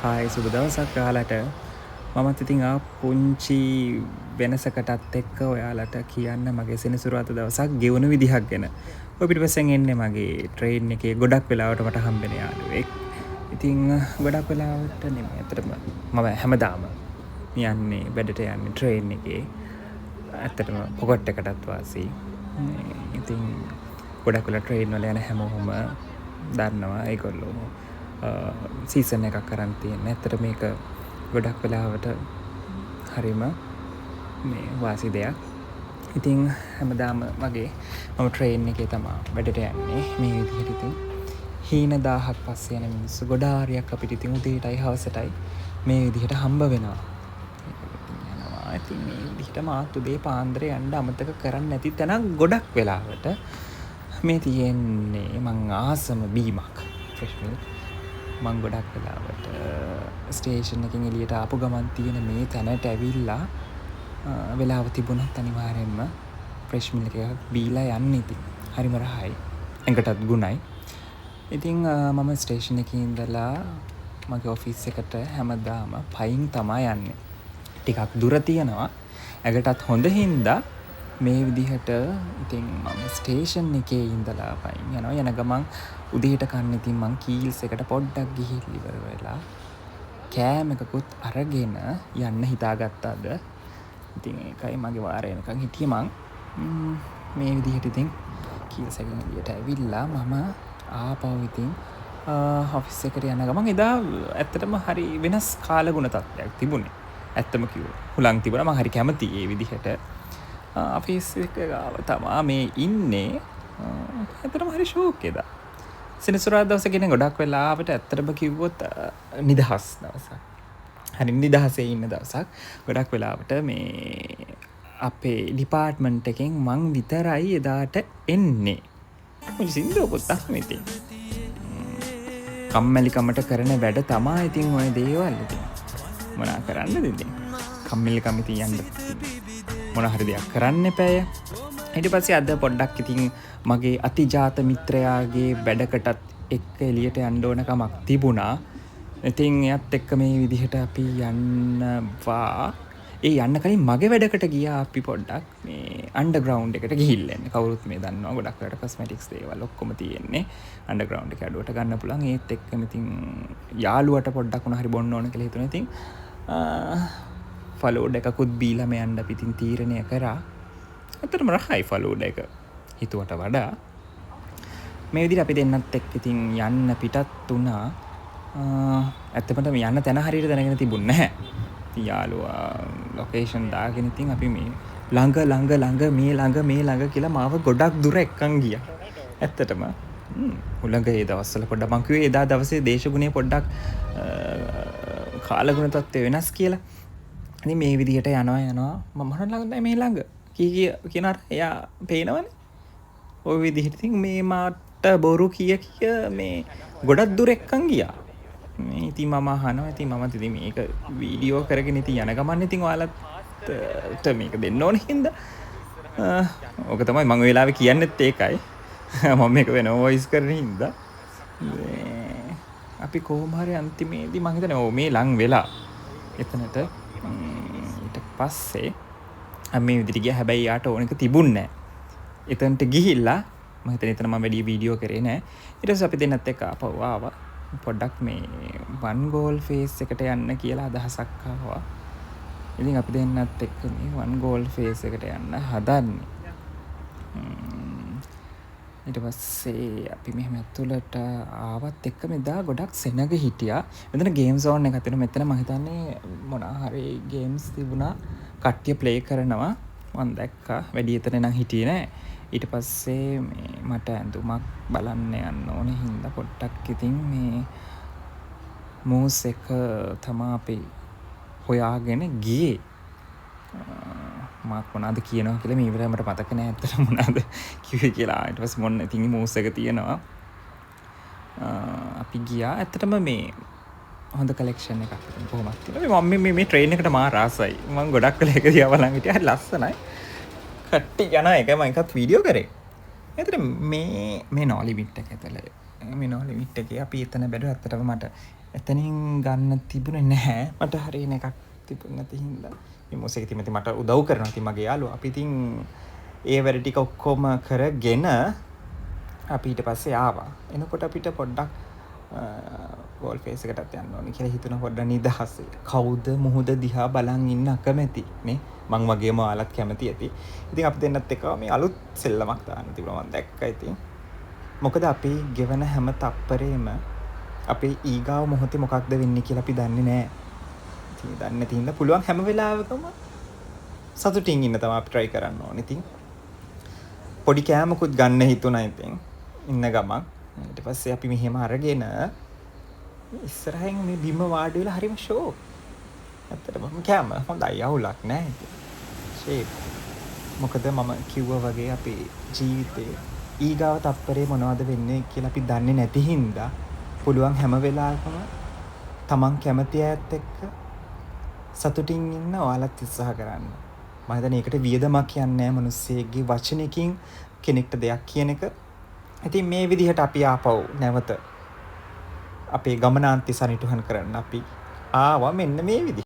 Hi සුබ දවසක් ඔයාලට. මමත් ඉතින් පුංචි වෙනසකටත් එක්ක ඔයාලට කියන්න මගේ සෙනසුරාදා දවසක් ගෙවුණු විදිහක් ගැන. ඔය පිටිපස්සෙන් එන්නේ මගේ ට්‍රේන් එකේ ගොඩක් වෙලාවට මට හම්බෙන යාළුවෙක්. ඉතින් ගොඩක් වෙලාවට නෙමෙයි ඇත්තටම මම හැමදාම යන්නේ වැඩට යන්නේ ට්‍රේන් එකේ. ඇත්තටම පොකට් එකටත් වාසි. ඉතින් ගොඩක් වෙලා ට්‍රේන් වල යන හැමෝම දන්නවා ඒගොල්ලෝ සීසන් එකක් කරන් තියෙන්නේ. ඇත්තට මේක ගොඩක් වෙලාවට හරිම මේ වාසි දෙයක්. ඉතින් හැමදාම වගේ මම ට්‍රේන් එකේ තමයි වැඩට යන්නේ. මේ විදිහට ඉතින් හීන 1000ක් පස්සේ යන මිනිස්සු ගොඩාරියක් අපිට ඉතින් උදේටයි හවසටයි මේ විදිහට හම්බ වෙනවා. ඉතින් මේ විදිහට මාත් උදේ පාන්දර යන්න අමතක කරන්නේ නැති තැනක් ගොඩක් වෙලාවට මේ තියෙන්නේ මං ආසම බීමක් ෆ්‍රෙෂ් මිල්ක්. මං ගොඩක් වෙලාවට ස්ටේෂන් එකකින් එළියට ආපු ගමන් තියෙන මේ තැනට ඇවිල්ලා වෙලාව තිබුණත් අනිවාර්යෙන්ම ෆ්‍රෙෂ් මිල්ක් එකක් බීලා යන්න ඉතින් හරිම රහයි. එඟටත් ගුණයි. ඉතින් මම ස්ටේෂන් එකේ ඉඳලා මගේ ඔෆිස් එකට හැමදාම පයින් තමයි යන්නේ. ටිකක් දුර තියෙනවා. ඇඟටත් හොඳ හින්දා මේ විදිහට ඉතින් මම ස්ටේෂන් එකේ ඉඳලා පයින් යනවා. යන ගමන් උදේට කන්න ඉතින් මං කීල්ස් එකට පොඩ්ඩක් ගිහින් ඉවර වෙලා කෑම එකකුත් අරගෙන යන්න හිතාගත්තාද. ඉතින් ඒකයි මගේ වාරය එනකන් හිටියේ මං. මේ විදිහට ඉතින් කීල්ස් එකෙන් එළියට ඇවිල්ලා මම ආපහු ඉතින් ඔෆිස් එකට යන ගමන් එදා ඇත්තටම හරි වෙනස් කාලගුණ තත්ත්වයක් තිබුණේ. ඇත්තම කිව්වොත් හුලං තිබුණා. මම හරි කැමතියි මේ විදිහට. ඔෆිස් එක ගාව තමා මේ ඉන්නේ. ඇත්තටම හරි ෂෝක් එදා. සෙනසුරාදා දවසේ කියන ගොඩක් වෙලාවට ඇත්තටම කිව්වොත් නිදහස් දවසක්. හරි නිදහසේ ඉන්න දවසක්. ගොඩක් වෙලාවට මේ අපේ ඩිපාර්ට්මන්ට් එකෙන් මං විතරයි එදාට එන්නේ. මොකද සින්දුවකුත් තමයි ඉතින්. කම්මැලිකමට කරන වැඩ තමයි ඉතින් ඔය දේවල් ඉතින්. මොනා කරන්නද ඉතින්? කම්මැලිකම ඉතින් යන්න මොන හරි දෙයක් කරන්න එපාය. ඊට පස්සේ අද පොඩ්ඩක් ඉතින් මගේ අතිජාත මිත්‍රයාගේ වැඩකටත් එක්ක එළියට යන්න ඕන කමක් තිබුණා. ඉතින් එයත් එක්ක මේ විදිහට අපි යන්නවා. ඒ යන්න කලින් මගේ වැඩකට ගියා අපි පොඩ්ඩක් මේ අන්ඩර්ග්‍රවුන්ඩ් එකට ගිහිල්ලා එන්න. කවුරුත් මේ දන්නවා ගොඩක් වෙලාවට කොස්මැටික්ස් දේවල් ඔක්කොම තියෙන්නේ අන්ඩර්ග්‍රවුන්ඩ් එකේ අඩුවට ගන්න පුළුවන්. ඒත් එක්කම ඉතින් යාළුවට පොඩ්ඩක් උන හරි බොන්න ඕන කියලා හිතුණා. ඉතින් ෆලෝඩ් එකකුත් බීලා මේ යන්න අපි ඉතින් තීරණය කරා. ඇත්තටම රහයි ෆලෝඩ් එක හිතුවට වඩා. මේ විදිහට අපි දෙන්නත් එක්ක ඉතින් යන්න පිටත් වුණා. ඇත්තටම යන්න තැන හරියට දැනගෙන තිබුණ නැහැ. ඉතින් යාළුවා ලොකේෂන් දාගෙන ඉතින් අපි මේ ළඟ මේ ළඟ කියලා මාව ගොඩක් දුර එක්කන් ගියා. ඇත්තටම උලඟ ඒ දවස්වල පොඩ්ඩක් මං කිව්වේ එදා දවසේ දේශගුණේ පොඩ්ඩක් කාලගුණ තත්ත්වය වෙනස් කියලා. ඉතින් මේ විදිහට යනවා මම මොන ළඟද මේ ළඟ කියනවා එයා පේනවනේ. ওই විදිහට ඉතින් මේ මාට බොරු කිය මේ ගොඩක් දුර එක්කන් ගියා. මේ ඉතින් මම අහනවා. ඉතින් මම ඉතින් මේක වීඩියෝ කරගෙන ඉතින් යන ගමන් ඉතින් ඔයාලට මේක දෙන්න ඕනේ හින්දා ඕක තමයි මම ඔය වෙලාවේ කියන්නෙත් ඒකයි. මම මේක වෙන වොයිස් කරන හින්දා අපි කොහොම හරි අන්තිමේදී මම හිතන්නේ මේ ලං වෙලා එතනට ඊට පස්සේ මේ විදිහට ගියා. හැබැයි යාට ඕන එක තිබුණේ නැහැ. එතනට ගිහිල්ලා මම හිතන්නේ එතන මම වැඩි වීඩියෝ කරේ නැහැ. ඊට පස්සේ අපි දෙන්නත් එක්ක ආපහු ආවා. පොඩ්ඩක් මේ වන් ගෝල් ෆේස් එකට යන්න කියලා අදහසක් ආවා. ඉතින් අපි දෙන්නත් එක්ක මේ වන් ගෝල් ෆේස් එකට යන්න හදන්නේ. ඊට පස්සේ අපි මෙහෙම ඇතුළට ආවත් එක්ක මෙදා ගොඩක් සෙනග හිටියා. මෙතන ගේම් සෝන් එකක් තියෙනවා. මෙතන මම හිතන්නේ මොනවා හරි ගේම්ස් තිබුණා. කට්ටිය ප්ලේ කරනවා. මම දැක්කා. වැඩි එතන නම් හිටියේ නෑ. ඊට පස්සේ මේ මට ඇඳුමක් බලන්න යන්න ඕනේ හින්දා පොඩ්ඩක් ඉතින් මේ මූස් එක තමයි අපි හොයාගෙන ගියේ. මාත් මොනවද කියනවා කියලා මේ ඉවරයි මට මතක නෑ ඇත්තට මොනවද කිව්වේ කියලා. ඊට පස්සේ මොන්න ඉතින් මූස් එක තියෙනවා. අපි ගියා. ඇත්තටම මේ හොඳ කලෙක්ෂන් එකක් කොහොමද තියෙනවා. මම මේ ට්‍රේන් එකට මාර ආසයි. මම ගොඩක් වෙලා එක දිහා බලන් හිටියා. හරි ලස්සනයි. කට්ටි යන එකයි මම එකත් වීඩියෝ කරේ. එතන මේ නෝලිමිට් එක ඇතුලේ මේ නෝලිමිට් එකේ අපි එතන බැලුවා. ඇත්තටම මට එතනින් ගන්න තිබුණේ නැහැ. මට හරියන එකක් තිබුණ නැති හින්දා. මේ මොසෙක තිමති මට උදව් කරනවා. ඉතින් මගේ යාළුවා. අපි ඉතින් ඒ වැඩ ටික ඔක්කොම කරගෙන අපි ඊට පස්සේ ආවා. එනකොට අපිට පොඩ්ඩක් ගෝල් ෆේස් එකටත් යන්න ඕනේ කියලා හිතුණා පොඩ්ඩක් නිදහසේ. කවුද මුහුද දිහා බලන් ඉන්න අකමැති නේ. මං වගේම ඔයාලත් කැමති ඇති. ඉතින් අපි දෙන්නත් එක්ක මේ අලුත් සෙල්ලමක් දාන්න තිබුණා මම දැක්කා ඉතින්. මොකද අපි ගෙවන හැම තප්පරේම අපේ ඊගාව මොහොතේ මොකක්ද වෙන්නේ කියලා අපි දන්නේ නැහැ. ඉතින් දන්නේ නැති හින්දා පුළුවන් හැම වෙලාවකම සතුටින් ඉන්න තමයි අපි try කරන්න ඕනේ. ඉතින් පොඩි කෑමකුත් ගන්න හිතුණා ඉතින් ඉන්න ගමන්. ඊට පස්සේ අපි මෙහෙම අරගෙන ඉස්සරහින් මේ බිම වාඩි වෙලා හරිම ෂෝ. ඇත්තටම කෑම හොඳයි අවුලක් නැහැ ඉතින්. ෂේප්. මොකද මම කිව්වා වගේ අපේ ජීවිතේ ඊගාව තප්පරේ මොනවද වෙන්නේ කියලා අපි දන්නේ නැති හින්දා පුළුවන් හැම වෙලාවකම තමන් කැමති අයත් එක්ක සතුටින් ඉන්න ඔයාලත් උත්සාහ කරන්න. මම හිතන්නේ ඒකට වියදමක් කියන්නේ නැහැ මිනිස්සෙගේ වචනකින් කෙනෙක්ට දෙයක් කියන එක. ඉතින් මේ විදිහට අපි ආපහු නැවත අපේ ගමනාන්තය සනිටුහන් කරන්න අපි ආවා මෙන්න මේ විදිහ.